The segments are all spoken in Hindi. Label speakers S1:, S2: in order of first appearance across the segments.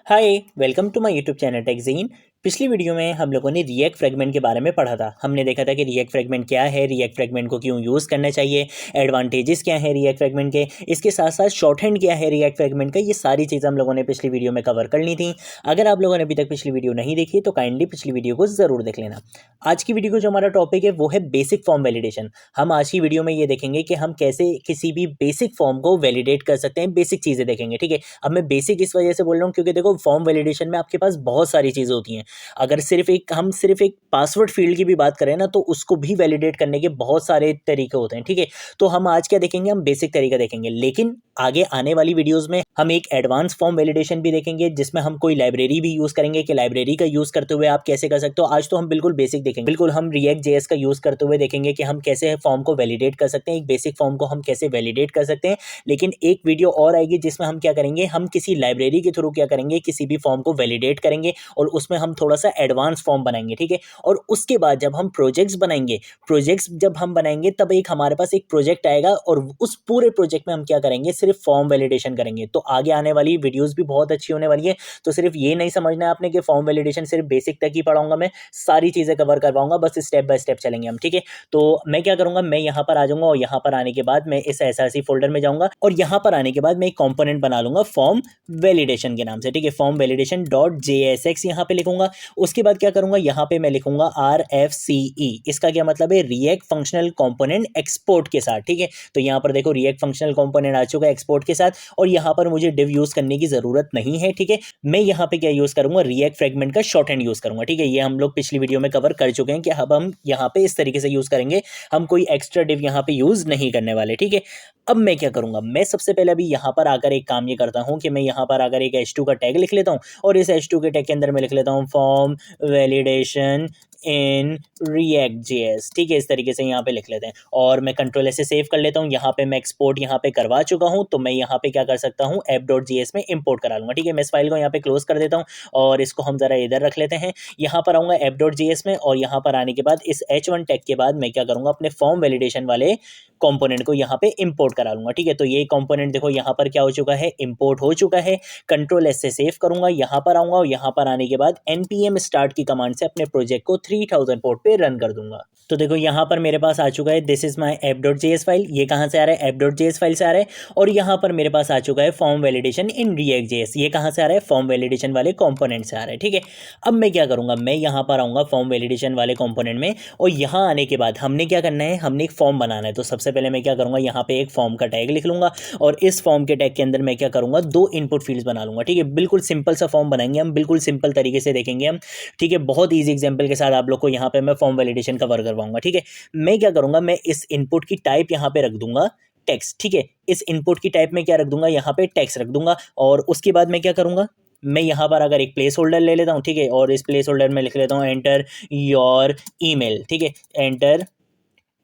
S1: Hi welcome to my YouTube channel टेकजीन। पिछली वीडियो में हम लोगों ने रिएक्ट फ्रेगमेंट के बारे में पढ़ा था। हमने देखा था कि रिएक्ट फ्रेगमेंट क्या है, रिएक्ट फ्रेगमेंट को क्यों यूज़ करना चाहिए, एडवांटेजेस क्या है रिएक्ट फ्रेगमेंट के, इसके साथ साथ शॉर्ट हैंड क्या है रिएक्ट फ्रेगमेंट का। ये सारी चीज़ें हम लोगों ने पिछली वीडियो में कवर कर ली थी। अगर आप लोगों ने अभी तक पिछली वीडियो नहीं देखी तो काइंडली पिछली वीडियो को ज़रूर देख लेना। आज की वीडियो को जो हमारा टॉपिक है वो है बेसिक फॉर्म वैलिडेशन। हम आज की वीडियो में ये देखेंगे कि हम कैसे किसी भी बेसिक फॉर्म को वैलिडेट कर सकते हैं, बेसिक चीज़ें देखेंगे। ठीक है, अब मैं बेसिक इस वजह से बोल रहा हूँ क्योंकि देखो फॉर्म वैलिडेशन में आपके पास बहुत सारी चीज़ें होती हैं। अगर हम सिर्फ एक पासवर्ड फील्ड की भी बात करें ना तो उसको भी वैलिडेट करने के बहुत सारे तरीके होते हैं। ठीक है, तो हम आज क्या देखेंगे, हम बेसिक तरीका देखेंगे, लेकिन आगे आने वाली वीडियोस में हम एक एडवांस फॉर्म वैलिडेशन भी देखेंगे जिसमें हम कोई लाइब्रेरी भी यूज करेंगे कि लाइब्रेरी का यूज करते हुए आप कैसे कर सकते हो। आज तो हम बिल्कुल बेसिक देखेंगे, बिल्कुल हम रिएक्ट जेएस का यूज करते हुए देखेंगे कि हम कैसे फॉर्म को वैलिडेट कर सकते हैं, एक बेसिक फॉर्म को हम कैसे वैलिडेट कर सकते हैं। लेकिन एक वीडियो और आएगी जिसमें हम क्या करेंगे, हम किसी लाइब्रेरी के थ्रू क्या करेंगे, किसी भी फॉर्म को वैलिडेट करेंगे और उसमें हम थोड़ा सा एडवांस फॉर्म बनाएंगे। ठीक है, और उसके बाद जब हम प्रोजेक्ट्स बनाएंगे, प्रोजेक्ट्स जब हम बनाएंगे तब एक हमारे पास एक प्रोजेक्ट आएगा और उस पूरे प्रोजेक्ट में हम क्या करेंगे, सिर्फ फॉर्म वैलिडेशन करेंगे। तो आगे आने वाली वीडियोस भी बहुत अच्छी होने वाली है। तो सिर्फ ये नहीं समझना है आपने कि फॉर्म वैलिडेशन सिर्फ बेसिक तक ही पढ़ाऊंगा, मैं सारी चीजें कवर करवाऊंगा, बस स्टेप बाय स्टेप चलेंगे हम। ठीक है, तो मैं क्या करूंगा, मैं यहाँ पर आ जाऊंगा और यहाँ पर आने के बाद मैं इस एसआरसी फोल्डर में जाऊंगा और यहाँ पर आने के बाद मैं एक कॉम्पोनेंट बना लूंगा फॉर्म वैलिडेशन के नाम से। ठीक है, फॉर्म वैलिडेशन डॉट JSX यहाँ पे लिखूंगा। उसके बाद क्या करूंगा, यहाँ पे मैं लिखूंगा RFCE। इसका क्या मतलब है, रिएक्ट फंक्शनल कंपोनेंट एक्सपोर्ट के साथ। ठीक है, तो यहाँ पर देखो रिएक्ट फंक्शनल कंपोनेंट आ चुका है एक्सपोर्ट के साथ और यहाँ पर मुझे डिव यूज करने की जरूरत नहीं है। ठीक है, मैं यहाँ पे क्या यूज करूंगा, रिएक्ट फ्रेगमेंट का शॉर्ट हैंड यूज करूंगा। ठीक है, ये हम लोग पिछली वीडियो में कवर कर चुके हैं कि अब हम यहाँ पे इस तरीके से यूज करेंगे, हम कोई एक्स्ट्रा डिव यहाँ पे यूज नहीं करने वाले। ठीक है, अब मैं क्या करूंगा, मैं सबसे पहले अभी यहाँ पर आकर एक काम ये करता हूँ कि मैं यहाँ पर आकर एक H2 का टैग लिख लेता हूँ और इस H2 के टैग के अंदर मैं लिख लेता हूँ form validation in React JS. ठीक है, इस तरीके से यहाँ पे लिख लेते हैं और मैं कंट्रोल से सेव कर लेता हूँ। यहाँ पे मैं एक्सपोर्ट यहाँ पे करवा चुका हूँ, तो मैं यहाँ पे क्या कर सकता हूँ, app.js में इंपोर्ट करा लूंगा। ठीक है, मैं इस फाइल को यहाँ पे क्लोज कर देता हूँ और इसको हम जरा इधर रख लेते हैं। यहाँ पर आऊँगा app.js में और यहाँ पर आने के बाद इस H1 टैग के बाद मैं क्या करूँगा, अपने फॉर्म वैलिडेशन वाले कंपोनेंट को यहाँ पे इंपोर्ट करा लूंगा। ठीक है, तो ये कंपोनेंट देखो यहाँ पर क्या हो चुका है, इंपोर्ट हो चुका है। कंट्रोल एस से सेव करूंगा, यहाँ पर आऊंगा और यहाँ पर आने के बाद npm स्टार्ट की कमांड से अपने प्रोजेक्ट को 3000 पोर्ट पे रन कर दूंगा। तो देखो यहाँ पर मेरे पास आ चुका है this is my app.js file. ये कहाँ से आ रहा है, app.js फाइल से आ रहा है। और यहाँ पर मेरे पास आ चुका है form validation in React JS. ये कहाँ से आ रहा है, फॉर्म वैलिडेशन वाले कंपोनेंट से आ रहा है। ठीक है, अब मैं क्या करूंगा, मैं यहाँ पर आऊंगा फॉर्म वैलिडेशन वाले कंपोनेंट में और यहाँ आने के बाद हमने क्या करना है, हमने एक फॉर्म बनाना है। तो सबसे पहले मैं क्या करूंगा, यहाँ पे एक फॉर्म का टैग लिख लूंगा और इस फॉर्म के टैग के अंदर मैं क्या करूंगा, 2 इनपुट फील्ड्स बना लूंगा। ठीक है, बिल्कुल सिंपल सा फॉर्म बनाएंगे हम, बिल्कुल सिंपल तरीके से देखेंगे हम। ठीक है, बहुत ईजी एग्जांपल के साथ आप लोग को यहाँ पे मैं फॉर्म वैलिडेशन कवर करवाऊंगा। ठीक है, मैं क्या करूंगा, मैं इस इनपुट की टाइप यहाँ पे रख दूंगा टेक्स्ट। ठीक है, इस इनपुट की टाइप में क्या रख दूंगा, यहाँ पे टेक्स्ट रख दूंगा और उसके बाद मैं क्या करूंगा, मैं यहाँ पर अगर एक प्लेस होल्डर ले लेता हूँ। ठीक है, और इस प्लेस होल्डर में लिख लेता हूँ एंटर योर ईमेल। ठीक है, एंटर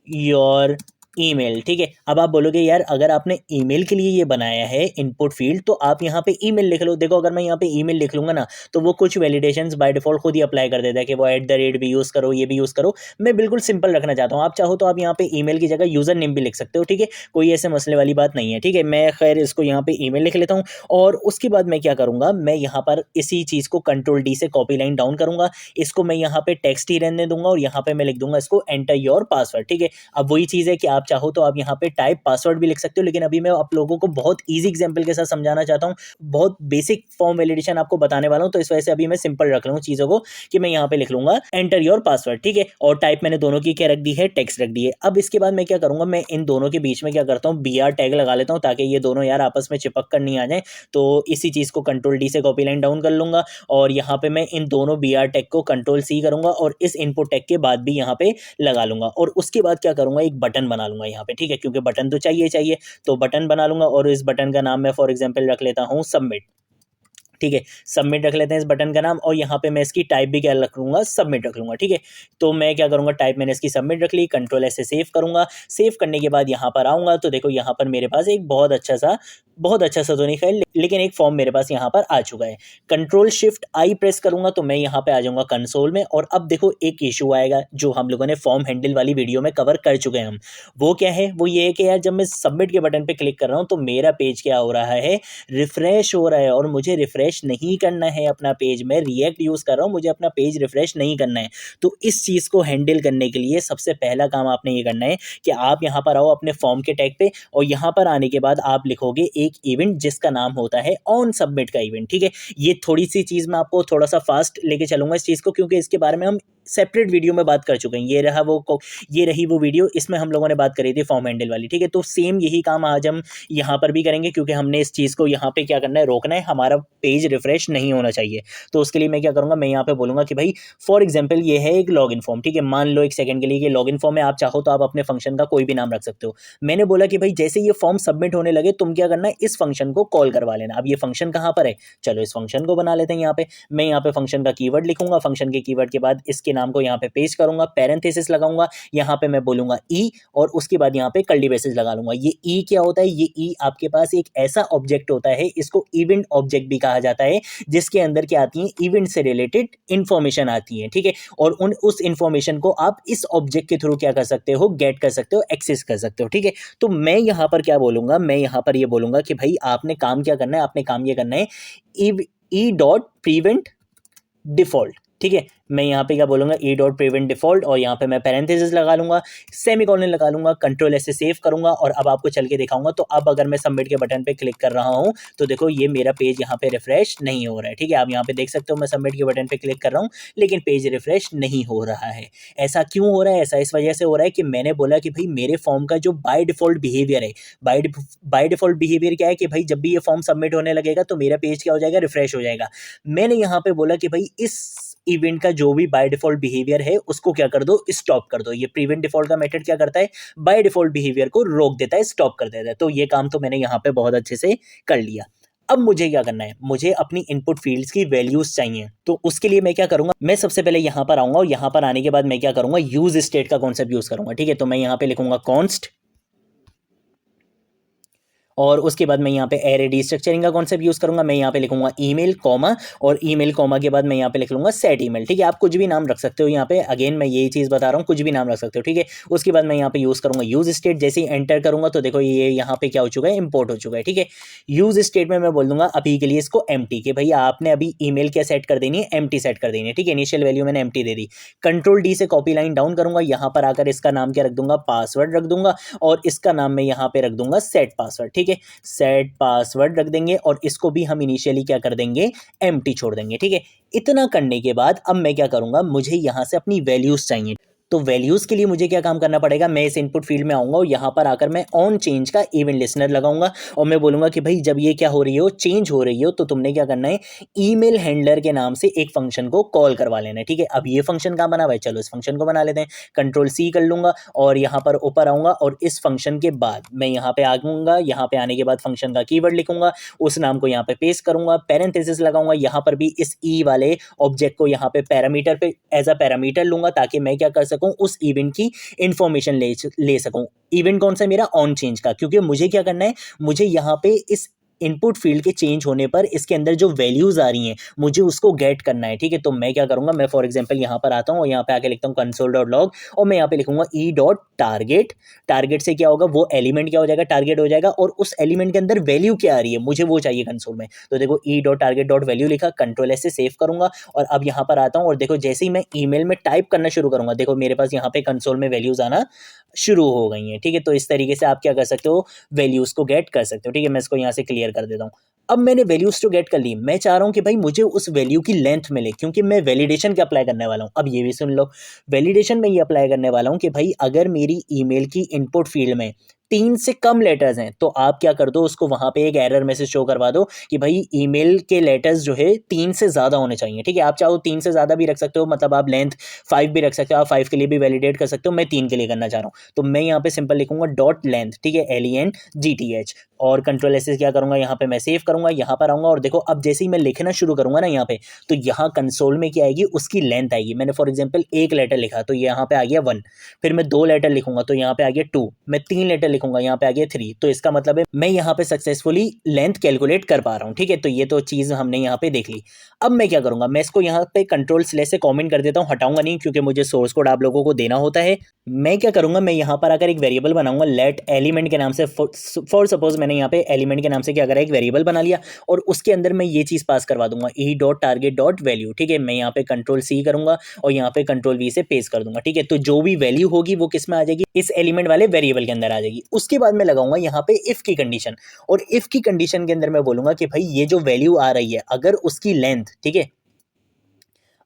S1: योर ईमेल। ठीक है, अब आप बोलोगे यार अगर आपने ईमेल के लिए ये बनाया है इनपुट फील्ड तो आप यहाँ पे ईमेल लिख लो। देखो अगर मैं यहाँ पे ईमेल लिख लूंगा ना तो वो कुछ वैलिडेशंस बाय डिफॉल्ट खुद ही अप्लाई कर देता है कि वो @ भी यूज़ करो, ये भी यूज़ करो। मैं बिल्कुल सिंपल रखना चाहता हूँ, आप चाहो तो आप यहाँ पे ईमेल की जगह यूज़र नेम भी लिख सकते हो। ठीक है, कोई ऐसे मसले वाली बात नहीं है। ठीक है, मैं खैर इसको यहाँ पे ईमेल लिख लेता हूँ और उसके बाद मैं क्या करूँगा, मैं यहाँ पर इसी चीज़ को Ctrl+D से कॉपी लाइन डाउन करूँगा, इसको मैं यहाँ पे टेक्स्ट ही रहने दूंगा और यहाँ पे मैं लिख दूंगा इसको एंटर योर पासवर्ड। ठीक है, अब वही चीज़ है कि आप चाहो तो आप यहाँ पे टाइप पासवर्ड भी लिख सकते हो, लेकिन अभी मैं आप लोगों को बहुत इजी एग्जांपल के साथ समझाना चाहता हूँ, बहुत बेसिक फॉर्म वैलिडेशन आपको बताने वाला हूँ, तो इस वजह से अभी मैं सिंपल रख लूँ चीज़ों को कि मैं यहाँ पे लिख लूंगा एंटर योर पासवर्ड। ठीक है, और टाइप मैंने दोनों की क्या रख दी है, टेक्स्ट रख दी है। अब इसके बाद मैं क्या करूँगा, मैं इन दोनों के बीच में क्या करता हूँ, BR टैग लगा लेता हूँ ताकि ये दोनों यार आपस में चिपक कर नहीं आ जाए। तो इसी चीज़ को Ctrl+D से कॉपी लाइन डाउन कर लूंगा और यहाँ पे मैं इन दोनों BR टैग को Ctrl+C करूंगा और इस इनपुट टैग के बाद भी यहाँ पे लगा लूंगा और उसके बाद क्या करूंगा, एक बटन बना लूंगा यहाँ पे। ठीक है, क्योंकि बटन तो चाहिए, तो बटन बना लूंगा और इस बटन का नाम मैं फॉर एग्जांपल रख लेता हूँ सबमिट। ठीक है, सबमिट रख लेते हैं इस बटन का नाम और यहाँ पे मैं इसकी टाइप भी क्या रख लूंगा, सबमिट रख लूंगा। ठीक है, तो मैं क्या करूंगा, टाइप मैंने इसकी सबमिट रख ली, Ctrl+S से सेव करूंगा। सेव करने के बाद यहाँ पर आऊंगा तो देखो यहाँ पर मेरे पास एक बहुत अच्छा सा तो नहीं खैर लेकिन एक फॉर्म मेरे पास यहाँ पर आ चुका है। Ctrl+Shift+I प्रेस करूंगा तो मैं यहाँ पे आ जाऊंगा कंसोल में और अब देखो एक इशू आएगा जो हम लोगों ने फॉर्म हैंडल वाली वीडियो में कवर कर चुके हैं हम। वो क्या है, वो ये है कि यार जब मैं सबमिट के बटन पे क्लिक कर रहा हूँ तो मेरा पेज क्या हो रहा है, रिफ्रेश हो रहा है और मुझे रिफ्रेश रिफ्रेश नहीं करना है अपना पेज, मैं रिएक्ट यूज़ कर रहा हूँ, मुझे अपना पेज रिफ्रेश नहीं करना है। तो इस चीज़ को हैंडल करने के लिए सबसे पहला काम आपने ये करना है कि आप यहाँ पर आओ अपने फॉर्म के टैग पे, और यहाँ पर आने के बाद आप लिखोगे एक इवेंट जिसका नाम होता है ऑन सबमिट का इवेंट। ठीक है, ये थोड़ी सी चीज़ मैं आपको थोड़ा सा फास्ट लेके चलूँगा इस चीज़ को, क्योंकि इसके बारे में हम सेपरेट वीडियो में बात कर चुके हैं। ये रही वो वीडियो, इसमें हम लोगों ने बात करी थी फॉर्म हैंडल वाली। ठीक है, तो सेम यही काम आज हम यहाँ पर भी करेंगे, क्योंकि हमने इस चीज़ को यहाँ पे क्या करना है, रोकना है, हमारा पेज रिफ्रेश नहीं होना चाहिए। तो उसके लिए मैं क्या करूँगा, मैं यहाँ पे बोलूँगा कि भाई फॉर एग्जाम्पल ये है एक लॉगिन फॉर्म। ठीक है, मान लो एक सेकंड के लिए ये लॉगिन फॉर्म है, आप चाहो तो आप अपने फंक्शन का कोई भी नाम रख सकते हो। मैंने बोला कि भाई जैसे ये फॉर्म सबमिट होने लगे तुम क्या करना है, इस फंक्शन को कॉल करवा लेना। अब ये फंक्शन कहाँ पर है, चलो इस फंक्शन को बना लेते हैं। यहाँ पे मैं यहाँ पे फंक्शन का कीवर्ड लिखूंगा, फंक्शन के कीवर्ड के बाद इसके नाम को यहाँ पे पेस्ट करूंगा, पैरेंथेसिस लगाऊंगा, यहाँ पे मैं बोलूंगा ई, और उसके बाद यहाँ पे कर्ली ब्रेसेस लगा लूंगा। ये ई क्या होता है, ये ई आपके पास एक ऐसा ऑब्जेक्ट होता है, इसको इवेंट ऑब्जेक्ट भी कहा जाता है, जिसके अंदर क्या आती है, इवेंट से रिलेटेड इंफॉर्मेशन आती है। ठीक है, और उस इंफॉर्मेशन को आप इस ऑब्जेक्ट के थ्रू क्या कर सकते हो, गेट कर सकते हो, एक्सेस कर सकते हो। ठीक है, तो मैं यहाँ पर क्या बोलूंगा, मैं यहाँ पर ये बोलूंगा कि भाई आपने काम क्या करना है, आपने काम ये करना है ई डॉट प्रीवेंट डिफॉल्ट। ठीक है, मैं यहाँ पे क्या बोलूँगा, ई डॉट प्रिवेंट डिफॉल्ट, और यहाँ पे मैं पैरेंथेसिस लगा लूँगा, सेमीकोलन लगा लूँगा, कंट्रोल ऐसे सेव करूँगा, और अब आपको चल के दिखाऊंगा। तो अब अगर मैं सबमिट के बटन पे क्लिक कर रहा हूँ तो देखो ये मेरा पेज यहाँ पे रिफ्रेश नहीं हो रहा है। ठीक है, आप यहाँ पे देख सकते हो मैं सबमिट के बटन पे क्लिक कर रहा हूँ लेकिन पेज रिफ्रेश नहीं हो रहा है। ऐसा क्यों हो रहा है, ऐसा इस वजह से हो रहा है कि मैंने बोला कि भाई मेरे फॉर्म का जो बाय डिफॉल्ट बिहेवियर है, बाय डिफॉल्ट बिहेवियर क्या है कि भाई जब भी ये फॉर्म सबमिट होने लगेगा तो मेरा पेज क्या हो जाएगा, रिफ्रेश हो जाएगा। मैंने यहाँ पे बोला कि भाई इस इवेंट का जो भी बाय डिफॉल्ट बिहेवियर है उसको क्या कर दो, स्टॉप कर दो। ये प्रिवेंट डिफॉल्ट का मेथड क्या करता है, बाय डिफॉल्ट बिहेवियर को रोक देता है, स्टॉप कर देता है। तो ये काम तो मैंने यहाँ पे बहुत अच्छे से कर लिया। अब मुझे क्या करना है, मुझे अपनी इनपुट फील्ड्स की वैल्यूज चाहिए। तो उसके लिए मैं क्या करूंगा, मैं सबसे पहले यहाँ पर आऊंगा, और यहाँ पर आने के बाद मैं क्या करूंगा, यूज स्टेट का कॉन्सेप्ट यूज करूंगा। ठीक है, तो मैं यहाँ पे लिखूंगा कॉन्स्ट, और उसके बाद मैं यहाँ पे एरे डीस्ट्रक्चरिंग का कॉन्सेप्ट यूज़ करूंगा। मैं यहाँ पे लिखूंगा ईमेल कॉमा, और ईमेल कॉमा के बाद मैं यहाँ पे लिख लूंगा सेट ईमेल। ठीक है, आप कुछ भी नाम रख सकते हो यहाँ पे, अगेन मैं यही चीज़ बता रहा हूँ, कुछ भी नाम रख सकते हो। ठीक है, उसके बाद मैं यहाँ पे यूज़ करूंगा यूज स्टेट। जैसे ही एंटर करूंगा तो देखो ये यहाँ पे क्या हो चुका है, इंपोर्ट हो चुका है। ठीक है, यूज स्टेट में मैं बोल दूंगा अभी के लिए इसको एम्प्टी, के भाई आपने अभी ईमेल क्या सेट कर देनी है, एम्प्टी सेट कर देनी है। ठीक है, इनिशियल वैल्यू मैंने एम्प्टी दे दी। कंट्रोल डी से कॉपी लाइन डाउन करूंगा, यहाँ पर आकर इसका नाम क्या रख दूंगा, पासवर्ड रख दूंगा, और इसका नाम मैं यहाँ पे रख दूंगा सेट पासवर्ड। ठीक है, सेट पासवर्ड रख देंगे, और इसको भी हम इनिशियली क्या कर देंगे, एम्प्टी छोड़ देंगे। ठीक है, इतना करने के बाद अब मैं क्या करूंगा, मुझे यहां से अपनी वैल्यूज चाहिए। तो वैल्यूज के लिए मुझे क्या काम करना पड़ेगा, मैं इस इनपुट फील्ड में आऊंगा और यहाँ पर आकर मैं ऑन चेंज का इवेंट लिसनर लगाऊंगा, और मैं बोलूंगा कि भाई जब ये क्या हो रही हो, चेंज हो रही हो, तो तुमने क्या करना है, ईमेल हैंडलर के नाम से एक फंक्शन को कॉल करवा लेना है। ठीक है, अब ये फंक्शन कहाँ बना हुआ है, चलो इस फंक्शन को बना लेते हैं। कंट्रोल सी कर लूंगा और यहाँ पर ऊपर आऊंगा, और इस फंक्शन के बाद मैं यहाँ पे आऊंगा, यहाँ पे आने के बाद फंक्शन का कीवर्ड लिखूंगा, उस नाम को यहाँ पे पेस्ट करूंगा, पैरेंथेसिस लगाऊंगा, यहाँ पर भी इस ई वाले ऑब्जेक्ट को यहाँ पे पैरामीटर पे एज अ पैरामीटर लूंगा, ताकि मैं क्या कर सकूं, उस इवेंट की इंफॉर्मेशन ले सकूं। इवेंट कौन सा मेरा, ऑन चेंज का, क्योंकि मुझे क्या करना है, मुझे यहाँ पे इस इनपुट फील्ड के चेंज होने पर इसके अंदर जो वैल्यूज आ रही हैं मुझे उसको गेट करना है। ठीक है, तो मैं क्या करूंगा, मैं फॉर एग्जांपल यहाँ पर आता हूँ और यहाँ पे आके लिखता हूँ console.log, और मैं यहाँ पे लिखूंगा ई डॉट टारगेट। टारगेट से क्या होगा, वो एलिमेंट क्या हो जाएगा, टारगेट हो जाएगा, और उस एलिमेंट के अंदर वैल्यू क्या आ रही है मुझे वो चाहिए कंसोल में। तो देखो E dot target dot value लिखा, कंट्रोल एस से सेव करूंगा, और अब यहाँ पर आता हूँ, और देखो जैसे ही मैं ईमेल में टाइप करना शुरू करूंगा, देखो मेरे पास यहाँ पे कंसोल में वैल्यूज आना शुरू हो गई हैं। ठीक है, तो इस तरीके से आप क्या कर सकते हो, वैल्यूज को गेट कर सकते हो। ठीक है, मैं इसको यहाँ से क्लियर कर देता हूँ। अब मैंने वैल्यूज तो गेट कर ली, मैं चाह रहा हूं कि भाई मुझे उस वैल्यू की लेंथ मिले, क्योंकि मैं वैलिडेशन क्या अप्लाई करने वाला हूं। अब ये भी सुन लो, वैलिडेशन में ये अप्लाई करने वाला हूं कि भाई अगर मेरी ईमेल की इनपुट फील्ड में 3 से कम लेटर्स हैं तो आप क्या कर दो, उसको वहां पे एक एरर मैसेज शो करवा दो कि भाई ईमेल के लेटर्स जो है 3 से ज्यादा होने चाहिए। ठीक है, आप चाहो 3 से ज्यादा भी रख सकते हो, मतलब आप लेंथ 5 भी रख सकते हो, आप 5 के लिए भी वैलिडेट कर सकते हो, मैं 3 के लिए करना चाह रहा हूँ। तो मैं यहाँ पे सिंपल लिखूंगा डॉट लेंथ। ठीक है, LENGTH, और कंट्रोल एस क्या करूंगा, यहाँ पे मैं सेव करूंगा, यहाँ पर आऊंगा, और देखो अब जैसे ही मैं लिखना शुरू करूंगा ना यहाँ पे, तो यहाँ कंसोल में क्या आएगी, उसकी लेंथ आएगी। मैंने फॉर एग्जांपल एक लेटर लिखा तो यहाँ पे आ गया 1, फिर मैं 2 लेटर लिखूंगा तो यहाँ पे आ गया 2, मैं 3 लेटर लिखूंगा यहाँ पे आ गया 3। तो इसका मतलब है मैं यहाँ पे सक्सेसफुली लेंथ कैलकुलेट कर पा रहा हूँ। ठीक है, तो ये तो चीज़ हमने यहाँ पे देख ली। अब मैं क्या करूंगा, मैं इसको यहाँ पे कंट्रोल स्लैश से कमेंट कर देता हूँ, हटाऊंगा नहीं क्योंकि मुझे सोर्स कोड आप लोगों को देना होता है। मैं क्या करूंगा, मैं यहाँ पर आकर एक वेरिएबल बनाऊंगा लेट एलिमेंट के नाम से। फॉर सपोज मैंने मैंने यहाँ पे एलिमेंट के नाम से क्या करा, एक वेरिएबल बना लिया और उसके अंदर मैं ये चीज़ पास करवा दूंगा E dot target dot value. ठीक है, मैं यहाँ पे कंट्रोल सी करूंगा और यहाँ पे कंट्रोल वी से पेस्ट कर दूंगा। ठीक है, तो जो भी वैल्यू होगी वो किस में आ जाएगी, इस एलिमेंट वाले वेरिएबल के अंदर आ जाएगी। उसके बाद मैं लगाऊंगा यहाँ पे इफ की कंडीशन, और इफ की कंडीशन के अंदर मैं बोलूंगा कि भाई ये जो वैल्यू आ रही है अगर उसकी लेंथ, ठीक है,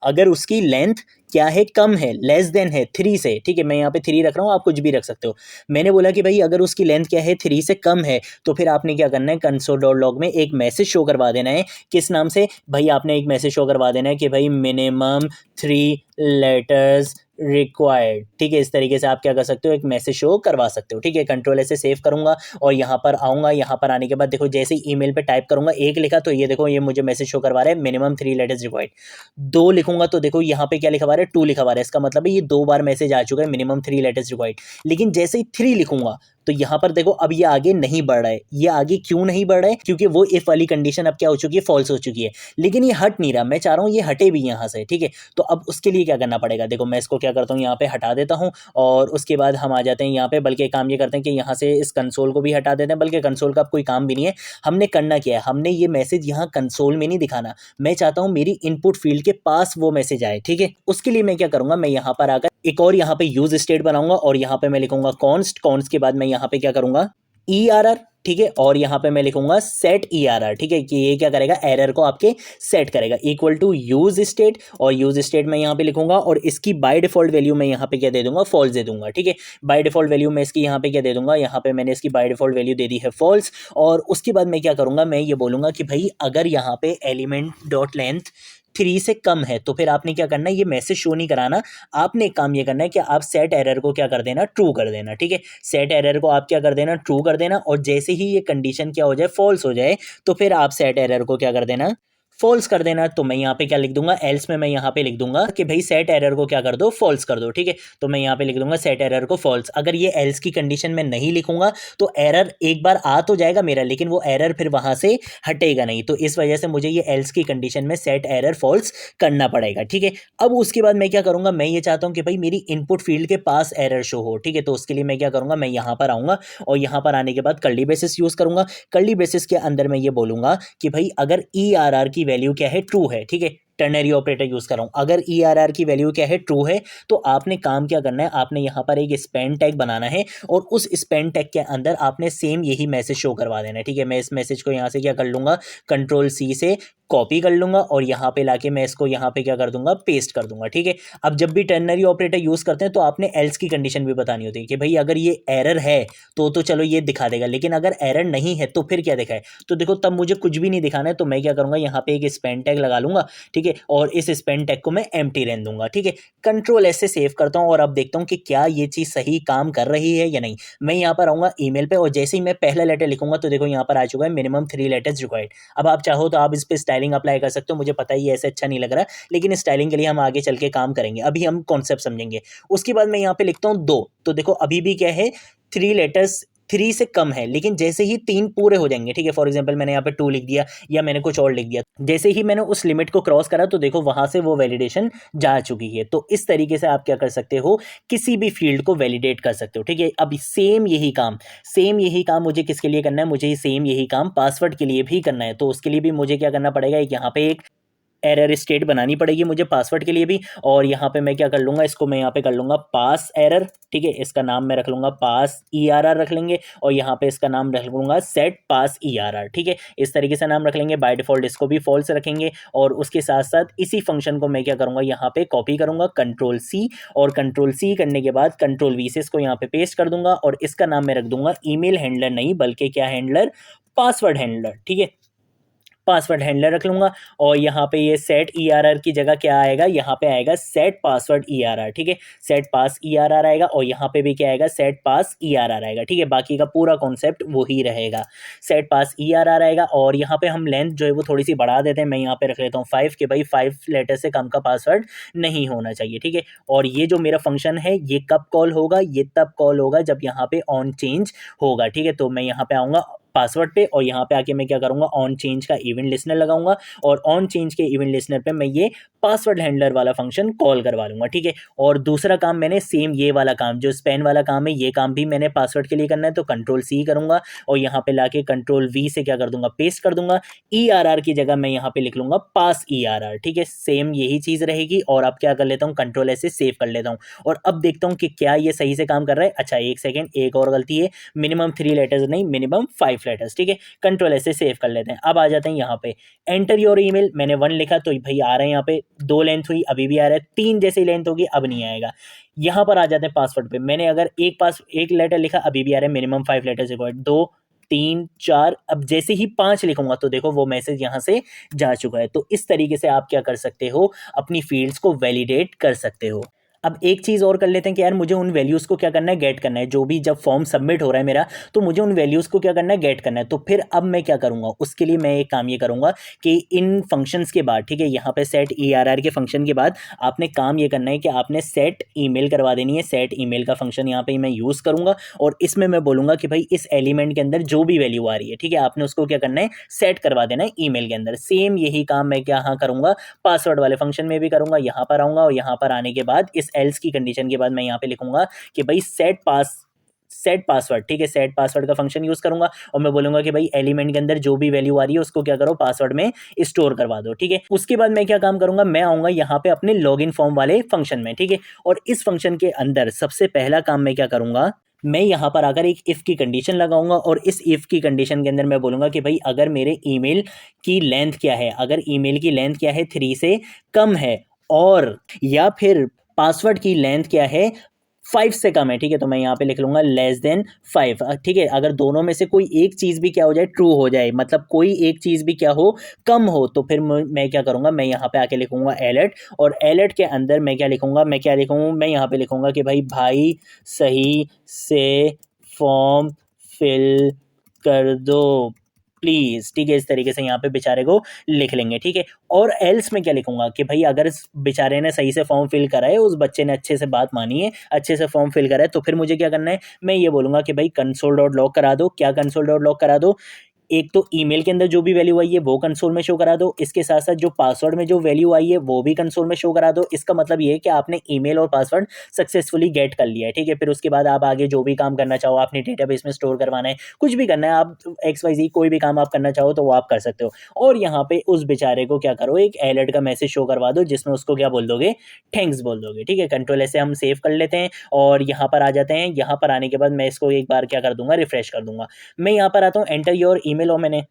S1: अगर उसकी लेंथ क्या है, कम है, लेस देन है 3 से, ठीक है, मैं यहाँ पे 3 रख रहा हूँ, आप कुछ भी रख सकते हो। मैंने बोला कि भाई अगर उसकी लेंथ क्या है, 3 से कम है, तो फिर आपने क्या करना है, कंसोल डॉट लॉग में एक मैसेज शो करवा देना है। किस नाम से भाई, आपने एक मैसेज शो करवा देना है कि भाई मिनिमम 3 लेटर्स रिक्वायर्ड। ठीक है, इस तरीके से आप क्या कर सकते हो, एक मैसेज शो करवा सकते हो। ठीक है, कंट्रोल ऐसे सेव करूंगा और यहाँ पर आऊंगा। यहाँ पर आने के बाद देखो जैसे ही ईमेल पे टाइप करूंगा, एक लिखा तो ये देखो ये मुझे मैसेज शो करवा रहा है मिनिमम 3 लेटर्स रिक्वायर्ड। 2 लिखूंगा तो देखो यहाँ पे क्या लिखा हुआ है, 2 लिखा हुआ है। इसका मतलब है ये 2 बार मैसेज आ चुका है मिनिमम 3 लेटर्स रिक्वायर्ड। लेकिन जैसे ही 3 लिखूंगा तो यहाँ पर देखो अब ये आगे नहीं बढ़ रहा है। ये आगे क्यों नहीं बढ़ रहा है, क्योंकि वो इफ वाली कंडीशन अब क्या हो चुकी है, फॉल्स हो चुकी है। लेकिन ये हट नहीं रहा, मैं चाह रहा हूँ ये हटे भी यहाँ से। ठीक है, तो अब उसके लिए क्या करना पड़ेगा, देखो मैं इसको क्या करता हूँ, यहाँ पे हटा देता हूँ और उसके बाद हम आ जाते हैं यहाँ पे। बल्कि काम ये करते हैं कि यहाँ से इस कंसोल को भी हटा देते हैं, बल्कि कंसोल का अब कोई काम भी नहीं है। हमने करना क्या है, हमने ये मैसेज यहाँ कंसोल में नहीं दिखाना, मैं चाहता हूँ मेरी इनपुट फील्ड के पास वो मैसेज आए। ठीक है, उसके लिए मैं क्या करूँगा, मैं यहाँ पर आकर एक और यहाँ पे यूज स्टेट बनाऊंगा और यहाँ पे मैं लिखूंगा कॉन्स्ट। कॉन्स्ट के बाद मैं यहाँ पे क्या करूंगा, ई आर आर। ठीक है, और यहाँ पे मैं लिखूंगा सेट ई आर आर। ठीक है, कि ये क्या करेगा, एरर को आपके सेट करेगा, इक्वल टू यूज स्टेट। और यूज स्टेट मैं यहाँ पे लिखूंगा और इसकी बाय डिफॉल्ट वैल्यू मैं यहाँ पे क्या दे दूंगा, फॉल्स दे दूंगा। ठीक है, बाय डिफॉल्ट वैल्यू मैं इसकी यहाँ पे क्या दे दूंगा, यहाँ पे मैंने इसकी बाय डिफॉल्ट वैल्यू दे दी है फॉल्स। और उसके बाद मैं क्या करूंगा, मैं ये बोलूंगा कि भाई अगर यहाँ पे एलिमेंट डॉट लेंथ 3 से कम है तो फिर आपने क्या करना है, ये मैसेज शो नहीं कराना। आपने एक काम ये करना है कि आप सेट एरर को क्या कर देना, ट्रू कर देना। ठीक है, सेट एरर को आप क्या कर देना, ट्रू कर देना। और जैसे ही ये कंडीशन क्या हो जाए, फॉल्स हो जाए, तो फिर आप सेट एरर को क्या कर देना, फॉल्स कर देना। तो मैं यहाँ पे क्या लिख दूंगा, एल्स में मैं यहाँ पे लिख दूंगा कि भाई सेट एरर को क्या कर दो, फॉल्स कर दो। ठीक है, तो मैं यहाँ पे लिख दूंगा सेट एरर को फॉल्स। अगर ये एल्स की कंडीशन में नहीं लिखूंगा तो एरर एक बार आ तो जाएगा मेरा, लेकिन वो एरर फिर वहां से हटेगा नहीं। तो इस वजह से मुझे ये एल्स की कंडीशन में सेट एरर फॉल्स करना पड़ेगा। ठीक है, अब उसके बाद मैं क्या करूंगा, मैं ये चाहता हूँ कि भाई मेरी इनपुट फील्ड के पास एरर शो हो। ठीक है, तो उसके लिए मैं क्या करूंगा, मैं यहाँ पर आऊंगा और यहाँ पर आने के बाद कर्ली ब्रेसेस यूज करूंगा। कर्ली ब्रेसेस के अंदर मैं ये बोलूंगा कि भाई अगर ई आर आर की वैल्यू क्या है, ट्रू है। ठीक है, टर्नरी ऑपरेटर यूज कर रहा हूं। अगर ई आर आर की वैल्यू क्या है, ट्रू है, तो आपने काम क्या करना है, आपने यहां पर एक स्पेन टैग बनाना है और उस स्पेन टैग के अंदर आपने सेम यही मैसेज शो करवा देना है। ठीक है, मैं इस मैसेज को यहां से क्या कर लूंगा, कंट्रोल सी से कॉपी कर लूंगा और यहाँ पे लाके मैं इसको यहाँ पे क्या कर दूंगा, पेस्ट कर दूंगा। ठीक है, अब जब भी टर्नरी ऑपरेटर यूज करते हैं तो आपने एल्स की कंडीशन भी बतानी होती है कि भाई अगर ये एरर है तो चलो ये दिखा देगा, लेकिन अगर एरर नहीं है तो फिर क्या दिखाए। तो देखो तब मुझे कुछ भी नहीं दिखाना है, तो मैं क्या करूंगा, यहाँ पे एक स्पेन टैग लगा लूंगा। ठीक है, और इस स्पेन टैग को मैं एम्प्टी रहने दूंगा। ठीक है, कंट्रोल एस से सेव करता हूँ और अब देखता हूँ कि क्या ये चीज सही काम कर रही है या नहीं। मैं यहाँ पर आऊंगा ईमेल पे और जैसे ही मैं पहला लेटर लिखूंगा तो देखो यहाँ पर आ चुका है मिनिमम 3 लेटर्स रिक्वायर्ड। अब आप चाहो तो आप इस पे स्टाइलिंग अप्लाई कर सकते हो, मुझे पता ही ऐसे अच्छा नहीं लग रहा, लेकिन स्टाइलिंग के लिए हम आगे चल के काम करेंगे, अभी हम कॉन्सेप्ट समझेंगे। उसके बाद मैं यहाँ पे लिखता हूँ 2, तो देखो अभी भी क्या है, 3 लेटर्स 3 से कम है, लेकिन जैसे ही 3 पूरे हो जाएंगे, ठीक है, फॉर एग्जांपल मैंने यहाँ पे 2 लिख दिया या मैंने कुछ और लिख दिया, जैसे ही मैंने उस लिमिट को क्रॉस करा तो देखो वहां से वो वैलिडेशन जा चुकी है। तो इस तरीके से आप क्या कर सकते हो, किसी भी फील्ड को वैलिडेट कर सकते हो। ठीक है, अब सेम यही काम मुझे किसके लिए करना है, मुझे सेम यही काम पासवर्ड के लिए भी करना है। तो उसके लिए भी मुझे क्या करना पड़ेगा, एक यहाँ पे एक एरर स्टेट बनानी पड़ेगी मुझे पासवर्ड के लिए भी। और यहाँ पे मैं क्या कर लूंगा, इसको मैं यहाँ पे कर लूंगा पास एरर। ठीक है, इसका नाम मैं रख लूंगा पास ई आर आर रख लेंगे और यहाँ पे इसका नाम रख लूंगा set pass E R R. ठीक है, इस तरीके से नाम रख लेंगे, बाय डिफॉल्ट इसको भी फॉल्स रखेंगे। और उसके साथ साथ इसी फंक्शन को मैं क्या करूंगा, यहाँ पे कॉपी करूंगा कंट्रोल सी, और कंट्रोल सी करने के बाद कंट्रोल वी से इसको यहाँ पे पेस्ट कर दूंगा और इसका नाम मैं रख दूंगा ईमेल हैंडलर नहीं बल्कि क्या हैंडलर, पासवर्ड हैंडलर। ठीक है, पासवर्ड हैंडलर रख लूंगा और यहाँ पे ये सेट ई आर आर की जगह क्या आएगा, यहाँ पे आएगा set password E R R. ठीक है, set pass E R R आएगा और यहाँ पे भी क्या आएगा, set pass E R R आएगा। ठीक है, बाकी का पूरा कॉन्सेप्ट वही रहेगा, set pass E R R आएगा। और यहाँ पे हम लेंथ जो है वो थोड़ी सी बढ़ा देते हैं, मैं यहाँ पे रख लेता हूँ 5 के भाई 5 लेटर से कम का पासवर्ड नहीं होना चाहिए। ठीक है, और ये जो मेरा फंक्शन है ये कब कॉल होगा, ये तब कॉल होगा जब यहाँ पे ऑन चेंज होगा। ठीक है, तो मैं यहाँ पे आऊँगा पासवर्ड पे, और यहाँ पे आके मैं क्या करूँगा, ऑन चेंज का इवेंट लिस्नर लगाऊंगा, और ऑन चेंज के इवेंट लिस्नर पे मैं ये पासवर्ड हैंडलर वाला फंक्शन कॉल करवा लूँगा, ठीक है। और दूसरा काम मैंने सेम ये वाला काम जो स्पैन वाला काम है, ये काम भी मैंने पासवर्ड के लिए करना है, तो कंट्रोल सी करूँगा और यहाँ पे लाके कंट्रोल वी से क्या कर दूंगा, पेस्ट कर दूंगा। ERR की जगह मैं यहाँ पे लिख लूंगा पास ERR, ठीक है। सेम यही चीज़ रहेगी। और अब क्या कर लेता हूँ, कंट्रोल ऐसे सेव कर लेता हूँ और अब देखता हूँ कि क्या ये सही से काम कर रहा है। अच्छा एक सेकेंड, एक और गलती है, मिनिमम 3 लेटर्स नहीं, मिनिमम 5 लेटर्स, ठीक है। कंट्रोल ऐसे सेव कर लेते हैं। अब आ जाते हैं यहाँ पे, एंटर योर ईमेल, मैंने 1 लिखा तो भाई आ रहा है यहाँ पे, 2 लेंथ हुई अभी भी आ रहा है, 3 जैसी लेंथ होगी अब नहीं आएगा। यहाँ पर आ जाते हैं पासवर्ड पे, मैंने अगर एक लेटर लिखा अभी भी आ रहा है, मिनिमम 5 लेटर्स रिक्वायर्ड, 2 3 4, अब जैसे ही 5 लिखूंगा तो देखो वो मैसेज यहाँ से जा चुका है। तो इस तरीके से आप क्या कर सकते हो, अपनी फील्ड्स को वैलिडेट कर सकते हो। अब एक चीज़ और कर लेते हैं कि यार मुझे उन वैल्यूज़ को क्या करना है, गेट करना है। जो भी जब फॉर्म सबमिट हो रहा है मेरा, तो मुझे उन वैल्यूज़ को क्या करना है, गेट करना है। तो फिर अब मैं क्या करूँगा, उसके लिए मैं एक काम ये करूँगा कि इन फंक्शंस के बाद, ठीक है, यहाँ पे सेट ERR के फंक्शन के बाद आपने काम ये करना है कि आपने सेट ईमेल करवा देनी है। सेट ईमेल का फंक्शन यहाँ पे मैं यूज़ करूँगा और इसमें मैं बोलूँगा कि भाई इस एलिमेंट के अंदर जो भी वैल्यू आ रही है, ठीक है, आपने उसको क्या करना है, सेट करवा देना है ईमेल के अंदर। सेम यही काम मैं क्या करूँगा, पासवर्ड वाले फंक्शन में भी करूँगा। यहाँ पर आऊँगा और यहाँ पर आने के बाद इस एल्स की कंडीशन के बाद मैं यहाँ पे लिखूंगा कि भाई सेट पासवर्ड, ठीक है, सेट पासवर्ड का फंक्शन यूज करूंगा और मैं बोलूंगा कि भाई एलिमेंट के अंदर जो भी वैल्यू आ रही है उसको क्या करो, पासवर्ड में स्टोर करवा दो, ठीक है। उसके बाद मैं क्या काम करूंगा, मैं आऊंगा यहाँ पे अपने लॉगिन फॉर्म वाले फंक्शन में, ठीक है। और इस फंक्शन के अंदर सबसे पहला काम मैं क्या करूंगा, मैं यहाँ पर आकर एक इफ़ की कंडीशन लगाऊंगा और इस इफ़ की कंडीशन के अंदर मैं बोलूंगा कि भाई अगर मेरे ईमेल की लेंथ क्या है, अगर ईमेल की लेंथ क्या है 3 से कम है, और या फिर पासवर्ड की लेंथ क्या है 5 से कम है, ठीक है, तो मैं यहाँ पे लिख लूंगा लेस देन 5, ठीक है। अगर दोनों में से कोई एक चीज़ भी क्या हो जाए, ट्रू हो जाए, मतलब कोई एक चीज़ भी क्या हो, कम हो, तो फिर मैं क्या करूँगा, मैं यहाँ पे आके लिखूंगा अलर्ट, और अलर्ट के अंदर मैं क्या लिखूंगा, मैं यहाँ पे लिखूंगा कि भाई सही से फॉर्म फिल कर दो प्लीज़, ठीक है। इस तरीके से यहाँ पे बेचारे को लिख लेंगे, ठीक है। और एल्स में क्या लिखूंगा कि भाई अगर इस बेचारे ने सही से फॉर्म फिल करा है, उस बच्चे ने अच्छे से बात मानी है, अच्छे से फॉर्म फिल करा है, तो फिर मुझे क्या करना है, मैं ये बोलूंगा कि भाई कंसोल डॉट लॉग करा दो। क्या कंसोल डॉट लॉग करा दो, एक तो ईमेल के अंदर जो भी वैल्यू आई है वो कंसोल में शो करा दो, इसके साथ साथ जो पासवर्ड में जो वैल्यू आई है वो भी कंसोल में शो करा दो। इसका मतलब ये है कि आपने ईमेल और पासवर्ड सक्सेसफुली गेट कर लिया है, ठीक है। फिर उसके बाद आप आगे जो भी काम करना चाहो, आपने डेटाबेस में स्टोर करवाना है, कुछ भी करना है, आप XYZ कोई भी काम आप करना चाहो तो वो आप कर सकते हो। और यहाँ पे उस बेचारे को क्या करो, एक अलर्ट का मैसेज शो करवा दो जिसमें उसको क्या बोल दोगे, थैंक्स बोल दोगे, ठीक है। कंट्रोल ऐसे हम सेव कर लेते हैं और यहाँ पर आ जाते हैं। यहाँ पर आने के बाद मैं इसको एक बार क्या कर दूंगा, रिफ्रेश कर दूंगा। मैं यहाँ पर आता हूँ, एंटर योर ईमेल, और मैंने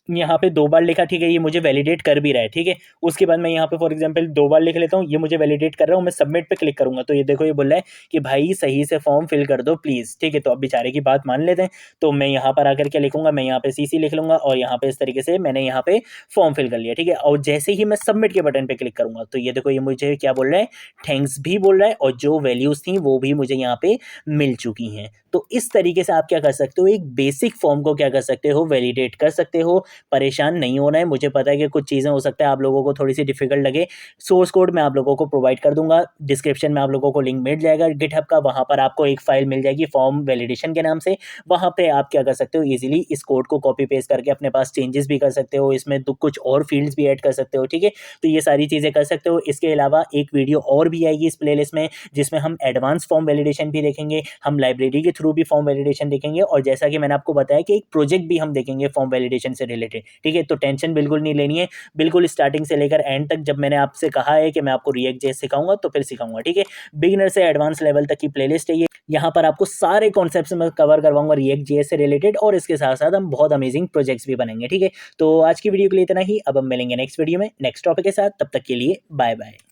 S1: यहाँ पे 2 बार लिखा, ठीक है, ये मुझे वैलिडेट कर भी रहा है, ठीक है। उसके बाद मैं यहाँ पे फॉर एग्जांपल 2 बार लिख लेता हूँ, ये मुझे वैलिडेट कर रहा हूँ। मैं सबमिट पे क्लिक करूंगा तो ये देखो ये बोल रहा है कि भाई सही से फॉर्म फिल कर दो प्लीज़, ठीक है। तो अब बेचारे की बात मान लेते हैं। तो मैं यहाँ पर आकर क्या लिखूंगा, मैं यहाँ पे CC लिख लूंगा और यहाँ पे इस तरीके से मैंने यहाँ पे फॉर्म फिल कर लिया, ठीक है। और जैसे ही मैं सबमिट के बटन पर क्लिक करूंगा तो ये देखो ये मुझे क्या बोल रहा है, थैंक्स भी बोल रहा है, और जो वैल्यूज़ थी वो भी मुझे यहाँ पे मिल चुकी हैं। तो इस तरीके से आप क्या कर सकते हो, एक बेसिक फॉर्म को क्या कर सकते हो, वैलिडेट कर सकते हो। परेशान नहीं होना है। मुझे पता है कि कुछ चीज़ें हो सकता है आप लोगों को थोड़ी सी डिफिकल्ट लगे। सोर्स कोड मैं आप लोगों को प्रोवाइड कर दूंगा, डिस्क्रिप्शन में आप लोगों को लिंक मिल जाएगा गिटहब का, वहाँ पर आपको एक फाइल मिल जाएगी फॉर्म वैलिडेशन के नाम से। वहाँ पे आप क्या कर सकते हो, ईजिली इस कोड को कॉपी पेस्ट करके अपने पास चेंजेस भी कर सकते हो, इसमें कुछ और फील्ड्स भी ऐड कर सकते हो, ठीक है। तो ये सारी चीज़ें कर सकते हो। इसके अलावा एक वीडियो और भी आएगी इस प्लेलिस्ट में जिसमें हम एडवांस फॉर्म वैलिडेशन भी देखेंगे, हम लाइब्रेरी के थ्रू भी फॉर्म वैलिडेशन देखेंगे, और जैसा कि मैंने आपको बताया कि एक प्रोजेक्ट भी हम देखेंगे फॉर्म वैलिडेशन से रिलेटेड, ठीक है। तो टेंशन बिल्कुल नहीं लेनी है, बिल्कुल स्टार्टिंग से लेकर एंड तक। जब मैंने आपसे कहा है कि मैं आपको React.js सिखाऊंगा तो फिर सिखाऊंगा, ठीक है। बिगिनर से एडवांस लेवल तक की प्लेलिस्ट है ये। यहाँ पर आपको सारे कॉन्सेप्ट्स मैं कवर करवाऊंगा React.js से रिलेटेड, और इसके साथ साथ हम बहुत अमेजिंग प्रोजेक्ट्स भी बनेंगे, ठीक है। तो आज की वीडियो के लिए इतना ही। अब हम मिलेंगे नेक्स्ट वीडियो में नेक्स्ट टॉपिक के साथ, तब तक के लिए बाय बाय।